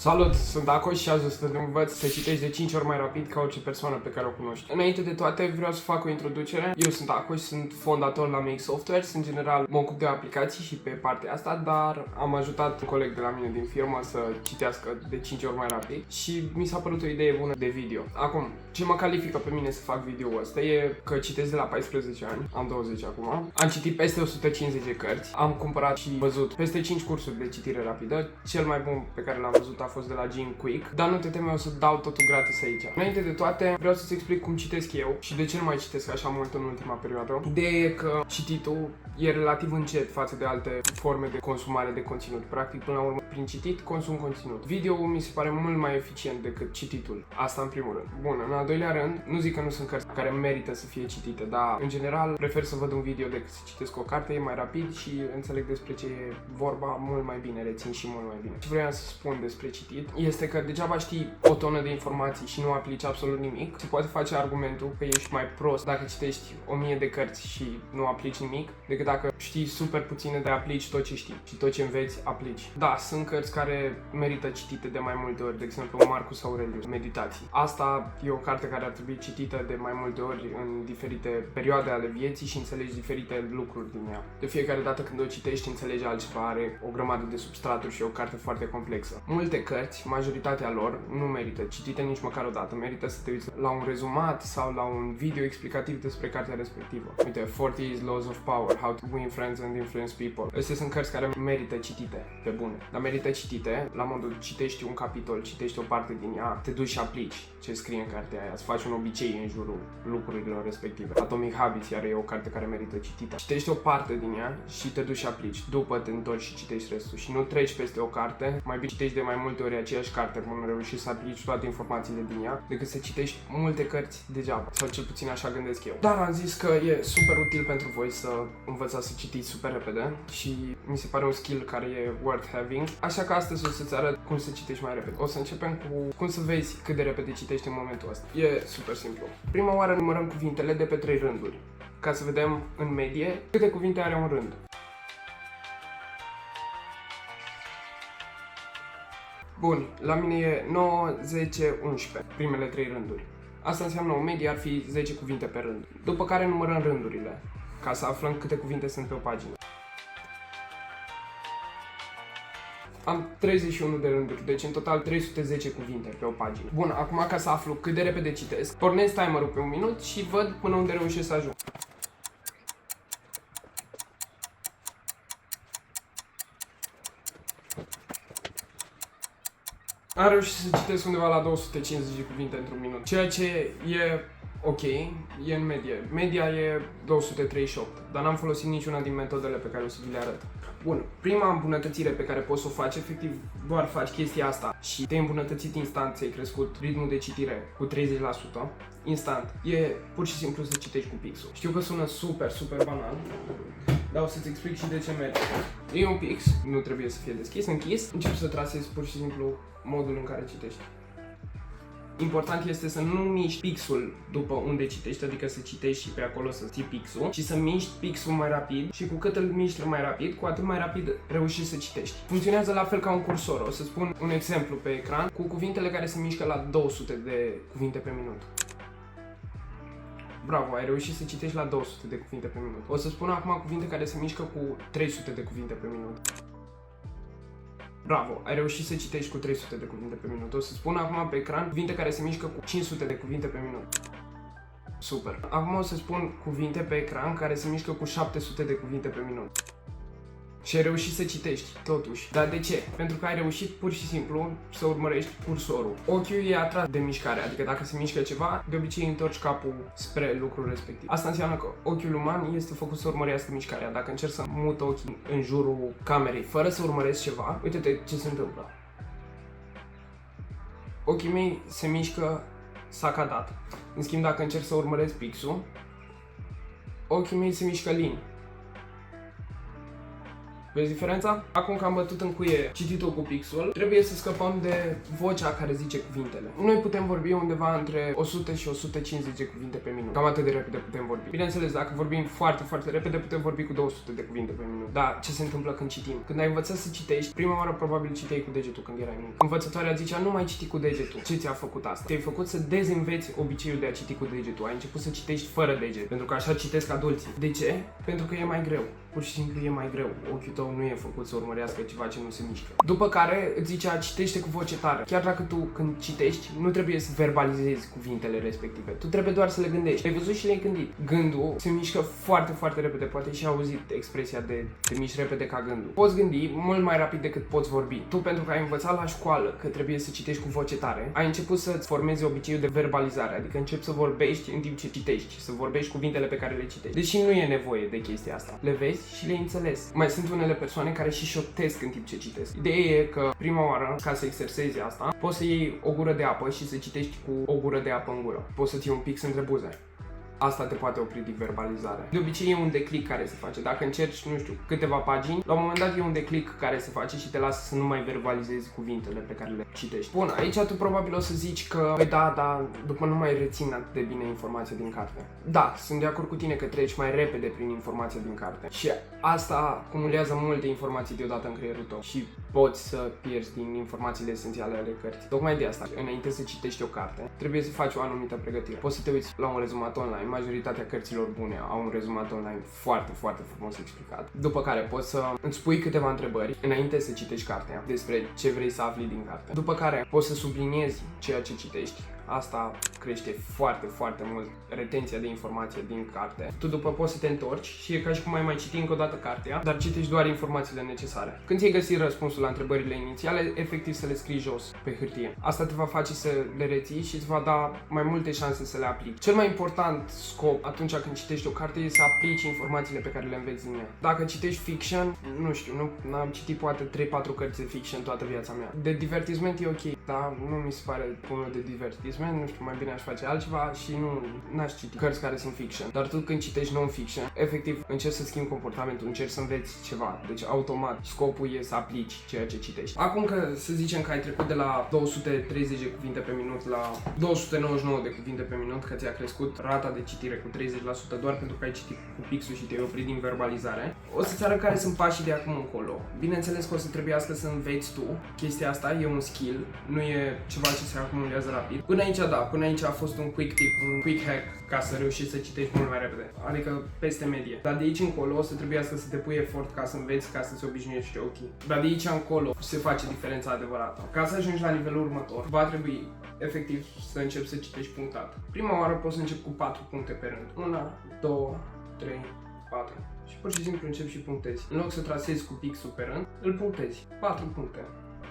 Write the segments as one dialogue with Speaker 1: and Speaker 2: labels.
Speaker 1: Salut, sunt Acoș și azi o să te învăț să citești de 5 ori mai rapid ca orice persoană pe care o cunoști. Înainte de toate, vreau să fac o introducere. Eu sunt Acoș, sunt fondator la Make Software, în general mă ocup de aplicații și pe partea asta, dar am ajutat un coleg de la mine din firmă să citească de 5 ori mai rapid și mi s-a părut o idee bună de video. Acum, ce mă califică pe mine să fac video ăsta e că citesc de la 14 ani, am 20 acum, am citit peste 150 de cărți, am cumpărat și văzut peste 5 cursuri de citire rapidă. Cel mai bun pe care l-am văzut a fost de la Gene Quick, dar nu te teme, o să dau totul gratis aici. Înainte de toate, vreau să-ți explic cum citesc eu și de ce nu mai citesc așa mult în ultima perioadă. Ideea e că cititul e relativ încet față de alte forme de consumare de conținut. Practic, până la urmă, prin citit, consum conținut. Video mi se pare mult mai eficient decât cititul. Asta în primul rând. Bun, în al doilea rând, nu zic că nu sunt cărți care merită să fie citite, dar în general prefer să văd un video decât să citesc o carte, e mai rapid și înțeleg despre ce e vorba mult mai bine, rețin și mult mai bine. Ce vreau să spun despre citit este că degeaba știi o tonă de informații și nu aplici absolut nimic. Se poate face argumentul că ești mai prost dacă citești 1000 de cărți și nu aplici nimic, decât dacă știi super puține de aplici tot ce știi și tot ce înveți aplici. Da, sunt cărți care merită citite de mai multe ori, de exemplu Marcus Aurelius, Meditații. Asta e o carte care ar trebui citită de mai multe ori în diferite perioade ale vieții și înțelegi diferite lucruri din ea. De fiecare dată când o citești înțelegi altceva, are o grămadă de substraturi și e o carte foarte complexă. Multe cărți, majoritatea lor, nu merită citite nici măcar o dată. Merită să te uiți la un rezumat sau la un video explicativ despre cartea respectivă. Uite, 40 Laws of Power, How to Win Friends and Influence People. Astea sunt cărți care merită citite, pe bune. Dar merită citite la modul citești un capitol, citești o parte din ea, te duci și aplici ce scrie în cartea aia, îți faci un obicei în jurul lucrurilor respective. Atomic Habits, iar e o carte care merită citită. Citești o parte din ea și te duci și aplici. După te întorci și citești restul și nu treci peste o carte, mai bine citești de mai multe ori aceeași carte până reușești să aplici toate informațiile din ea, decât să citești multe cărți degeaba. Sau cel puțin așa gândesc eu. Dar am zis că e super util pentru voi să învățați să citiți super repede și mi se pare un skill care e worth having. Așa că astăzi o să-ți arăt cum să citești mai repede. O să începem cu cum să vezi cât de repede citești în momentul ăsta. E super simplu. Prima oară numărăm cuvintele de pe 3 rânduri, ca să vedem în medie câte cuvinte are un rând. Bun, la mine e 9, 10, 11, primele 3 rânduri. Asta înseamnă o medie ar fi 10 cuvinte pe rând. După care numărăm rândurile, ca să aflăm câte cuvinte sunt pe o pagină. Am 31 de rânduri, deci în total 310 cuvinte pe o pagină. Bun, acum ca să aflu cât de repede citesc, pornesc timerul pe 1 minut și văd până unde reușesc să ajung. Am reușit să citesc undeva la 250 de cuvinte într-un minut, ceea ce e ok, e în medie. Media e 238, dar n-am folosit niciuna din metodele pe care o să vi le arăt. Bun, prima îmbunătățire pe care poți să o faci, efectiv doar faci chestia asta și te-ai îmbunătățit instant, ți-ai crescut ritmul de citire cu 30%, instant, e pur și simplu să citești cu pixul. Știu că sună super banal, dar o să-ți explic și de ce merge. E un pix, nu trebuie să fie deschis, închis, începi să trasezi pur și simplu modul în care citești. Important este să nu miști pixul după unde citești, adică să citești și pe acolo să ții pixul, ci să miști pixul mai rapid și cu cât îl miști mai rapid, cu atât mai rapid reușești să citești. Funcționează la fel ca un cursor. O să spun un exemplu pe ecran cu cuvintele care se mișcă la 200 de cuvinte pe minut. Bravo, ai reușit să citești la 200 de cuvinte pe minut. O să spun acum cuvinte care se mișcă cu 300 de cuvinte pe minut. Bravo, ai reușit să citești cu 300 de cuvinte pe minut. O să spun acum pe ecran cuvinte care se mișcă cu 500 de cuvinte pe minut. Super. Acum o să spun cuvinte pe ecran care se mișcă cu 700 de cuvinte pe minut. Și ai reușit să citești, totuși. Dar de ce? Pentru că ai reușit pur și simplu să urmărești cursorul. Ochiul e atras de mișcare, adică dacă se mișcă ceva, de obicei întorci capul spre lucrul respectiv. Asta înseamnă că ochiul uman este făcut să urmărească mișcarea. Dacă încerci să mut ochii în jurul camerei fără să urmărești ceva, uite-te ce se întâmplă. Ochii mei se mișcă sacadat. În schimb, dacă încerc să urmăresc pixul, ochii mei se mișcă lin. Vezi diferența? Acum că am bătut în cuie cititul cu pixul, trebuie să scăpăm de vocea care zice cuvintele. Noi putem vorbi undeva între 100 și 150 de cuvinte pe minut. Cam atât de repede putem vorbi. Bineînțeles, dacă vorbim foarte, foarte repede, putem vorbi cu 200 de cuvinte pe minut. Dar ce se întâmplă când citim? Când ai învățat să citești, prima oară probabil citeai cu degetul când erai mic. Învățătoarea zicea, nu mai citi cu degetul. Ce ți-a făcut asta? Te-ai făcut să dezinveți obiceiul de a citi cu degetul. Ai început să citești fără deget, pentru că așa citesc adulții. De ce? Pentru că e mai greu. Pur și simplu e mai greu. Ochiul tău nu e făcut să urmărească ceva ce nu se mișcă. După care îți zicea, citește cu voce tare. Chiar dacă tu când citești, nu trebuie să verbalizezi cuvintele respective. Tu trebuie doar să le gândești. Ai văzut și le-ai gândit. Gândul se mișcă foarte, foarte repede. Poate și auzit expresia de te miști repede ca gândul. Poți gândi mult mai rapid decât poți vorbi. Tu, pentru că ai învățat la școală că trebuie să citești cu voce tare, ai început să-ți formezi obiceiul de verbalizare. Adică începi să vorbești în timp ce citești. Să vorbești cuvintele pe care le citești. Deși nu e nevoie de chestia asta. Le vezi și le înțeles. Mai sunt unele persoane care și șoptesc în timp ce citesc. Ideea e că prima oară, ca să exersezi asta, poți să iei o gură de apă și să citești cu o gură de apă în gură. Poți să ții un pix între buze. Asta te poate opri din verbalizare. De obicei e un declic care se face. Dacă încerci, nu știu, câteva pagini, la un moment dat e un declic care se face și te lasă să nu mai verbalizezi cuvintele pe care le citești. Bun, aici tu probabil o să zici că, păi da, după nu mai rețin atât de bine informația din carte. Da, sunt de acord cu tine că treci mai repede prin informația din carte. Și asta acumulează multe informații deodată în creierul tău și poți să pierzi din informațiile esențiale ale cărții. Tocmai de asta, înainte să citești o carte, trebuie să faci o anumită pregătire. Poți să te uiți la un rezumat online. Majoritatea cărților bune au un rezumat online foarte, foarte frumos explicat. După care poți să îți pui câteva întrebări înainte să citești cartea despre ce vrei să afli din carte. După care poți să subliniezi ceea ce citești. Asta crește foarte, foarte mult retenția de informație din carte. Tu după poți să te întorci și e ca și cum ai mai citi încă o dată cartea, dar citești doar informațiile necesare. Când ți-ai găsit răspunsul la întrebările inițiale, efectiv să le scrii jos pe hârtie. Asta te va face să le reții și îți va da mai multe șanse să le aplici. Cel mai important scop atunci când citești o carte e să aplici informațiile pe care le înveți din ea. Dacă citești fiction, nu știu, nu am citit poate 3-4 cărți de fiction toată viața mea. De divertisment e ok, dar nu mi se pare bună de divertisment. Nu știu, mai bine aș face altceva și n-aș citi cărți care sunt fiction. Dar tu când citești non-fiction, efectiv încerci să schimbi comportamentul, încerci să înveți ceva. Deci automat scopul e să aplici ceea ce citești. Acum că să zicem că ai trecut de la 230 de cuvinte pe minut la 299 de cuvinte pe minut, că ți-a crescut rata de citire cu 30% doar pentru că ai citit cu pixul și te-ai oprit din verbalizare, o să-ți arăt care sunt pașii de acum încolo. Bineînțeles că o să trebuiască să înveți tu. Chestia asta e un skill, nu e ceva ce se acumulează rapid. Până aici a fost un quick tip, un quick hack ca să reușești să citești mult mai repede, adică peste medie. Dar de aici încolo o să trebuiască să te pui efort ca să înveți, ca să-ți obișnuiești ochii. Dar de aici încolo se face diferența adevărată. Ca să ajungi la nivelul următor, va trebui efectiv să începi să citești punctat. Prima oară poți să începi cu 4 puncte pe rând. 1, 2, 3, 4. Și pur și simplu începi și punctezi. În loc să trasezi cu pixul pe rând, îl punctezi. 4 puncte.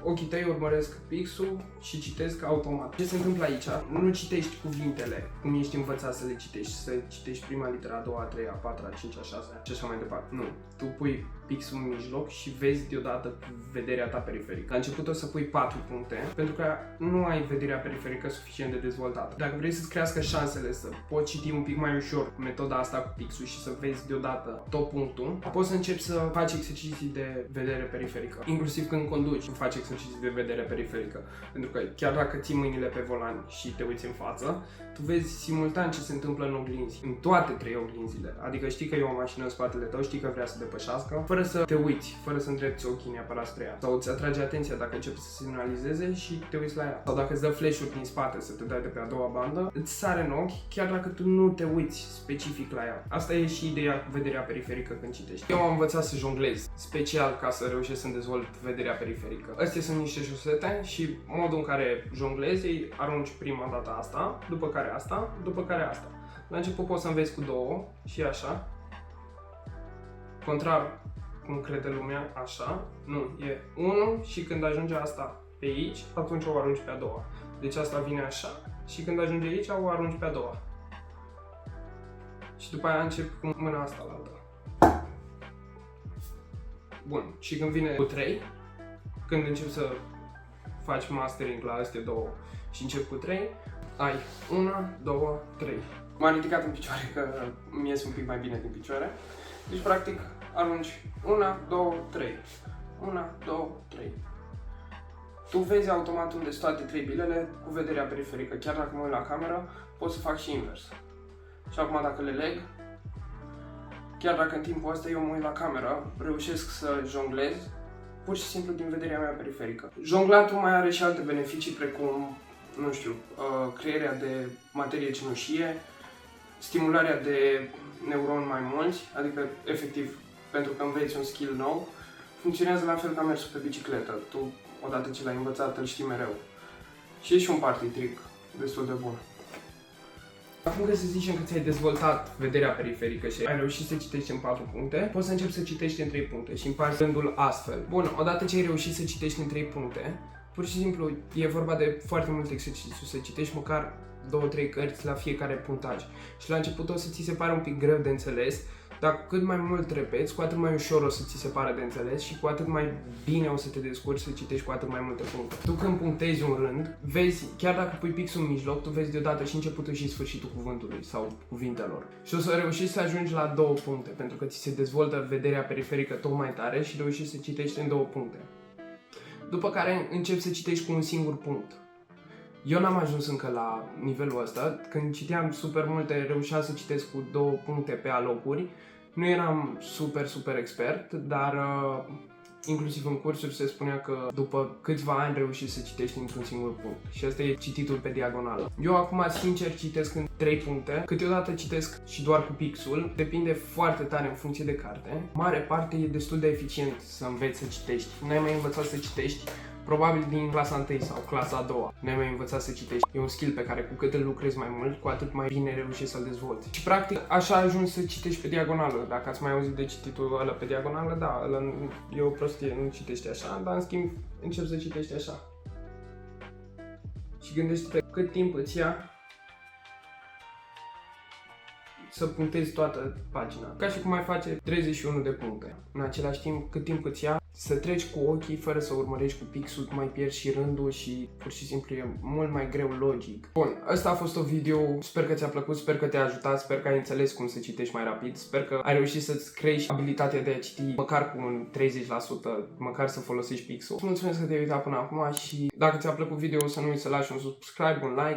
Speaker 1: Ochii tăi urmăresc pixul și citesc automat. Ce se întâmplă aici? Nu citești cuvintele cum ești învățat să le citești, să citești prima literă, a doua, a treia, a patra, a cincea, a șasea și așa mai departe. Nu. Tu pui pixul în mijloc și vezi deodată cu vederea ta periferică. La început o să pui 4 puncte, pentru că nu ai vederea periferică suficient de dezvoltată. Dacă vrei să-ți crească șansele să poți citi un pic mai ușor cu metoda asta cu pixul și să vezi deodată tot punctul, poți să începi să faci exerciții de vedere periferică. Inclusiv când conduci, faci exerciții de vedere periferică. Pentru că chiar dacă ții mâinile pe volan și te uiți în față, tu vezi simultan ce se întâmplă în oglinzi, în toate 3 oglinzile. Adică știi că e o mașină în spatele tău, știi că vrea să depășească, fără să te uiți, fără să îndrepți ochii neapărat spre ea. Sau îți atrage atenția dacă începi să semnalizeze și te uiți la ea. Sau dacă îți dă flash-uri din spate să te dai de pe a doua bandă, îți sare în ochi chiar dacă tu nu te uiți specific la ea. Asta e și ideea cu vederea periferică când citești. Eu am învățat să jonglez, special ca să reușesc să-mi dezvolt vederea periferică. Astea sunt niște șosete și modul în care jonglezi, ei arunci prima dată asta, după care asta, după care asta. La început poți să înveți cu 2 și așa. Contrar cum crede lumea, așa, nu, e 1 și când ajunge asta pe aici, atunci o arunci pe a doua. Deci asta vine așa și când ajunge aici, o arunci pe a doua. Și după aia încep cu mâna asta la altă. Bun, și când vine cu 3, când încep să faci mastering la astea două și încep cu 3, ai 1, 2, 3. M-am ridicat în picioare că mi ies un pic mai bine din picioare. Deci, practic, arunci 1, 2, 3. 1, 2, 3. Tu vezi automat unde sunt toate 3 bilele cu vederea periferică. Chiar dacă mă uit la cameră, pot să fac și invers. Și acum dacă le leg, chiar dacă în timpul ăsta eu mă uit la cameră, reușesc să jonglez, pur și simplu din vederea mea periferică. Jonglatul mai are și alte beneficii, precum, nu știu, crearea de materie cenușie, stimularea de neuroni mai mulți, adică, efectiv, pentru că înveți un skill nou, funcționează la fel ca mersul pe bicicletă. Tu, odată ce l-ai învățat, îl știi mereu. Și e și un party trick destul de bun. Acum că să zicem că ți-ai dezvoltat vederea periferică și ai reușit să citești în 4 puncte, poți să începi să citești în 3 puncte și împarți rândul astfel. Bun, odată ce ai reușit să citești în 3 puncte, pur și simplu e vorba de foarte mult exercițiu, să citești măcar 2-3 cărți la fiecare punctaj. Și la început o să ți se pare un pic greu de înțeles, dar cu cât mai mult repeți, cu atât mai ușor o să ți se pare de înțeles și cu atât mai bine o să te descurci să citești cu atât mai multe puncte. Tu când punctezi un rând, vezi, chiar dacă pui pixul în mijloc, tu vezi deodată și începutul și sfârșitul cuvântului sau cuvintelor. Și o să reușești să ajungi la 2 puncte, pentru că ți se dezvoltă vederea periferică tot mai tare și reușești să citești în 2 puncte. După care începi să citești cu un singur punct. Eu n-am ajuns încă la nivelul ăsta. Când citeam super multe, reușeam să citesc cu 2 puncte pe alocuri. Nu eram super expert, dar inclusiv în cursuri se spunea că după câțiva ani reușești să citești într-un singur punct. Și asta e cititul pe diagonală. Eu acum sincer citesc în 3 puncte, câteodată citesc și doar cu pixul, depinde foarte tare în funcție de carte. Mare parte e destul de eficient să înveți să citești. N-ai mai învățat să citești probabil din clasa 1 sau clasa a 2. N-ai mai învățat să citești. E un skill pe care cu cât îl lucrezi mai mult, cu atât mai bine reușești să-l dezvolți. Și practic așa ajungi să citești pe diagonală. Dacă ați mai auzit de cititul ăla pe diagonală, da, ăla e o prostie, nu citești așa, dar în schimb începi să citești așa. Și gândește-te cât timp îți ia să punctezi toată pagina. Ca și cum ai face 31 de puncte. În același timp, cât timp îți ia să treci cu ochii fără să urmărești cu pixul, mai pierzi și rândul și pur și simplu e mult mai greu logic. Bun, ăsta a fost o video, sper că ți-a plăcut, sper că te-a ajutat, sper că ai înțeles cum să citești mai rapid, sper că ai reușit să-ți crești abilitatea de a citi măcar cu un 30%, măcar să folosești pixul. Îți mulțumesc că te-ai uitat până acum și dacă ți-a plăcut video să nu uiți să lași un subscribe, un like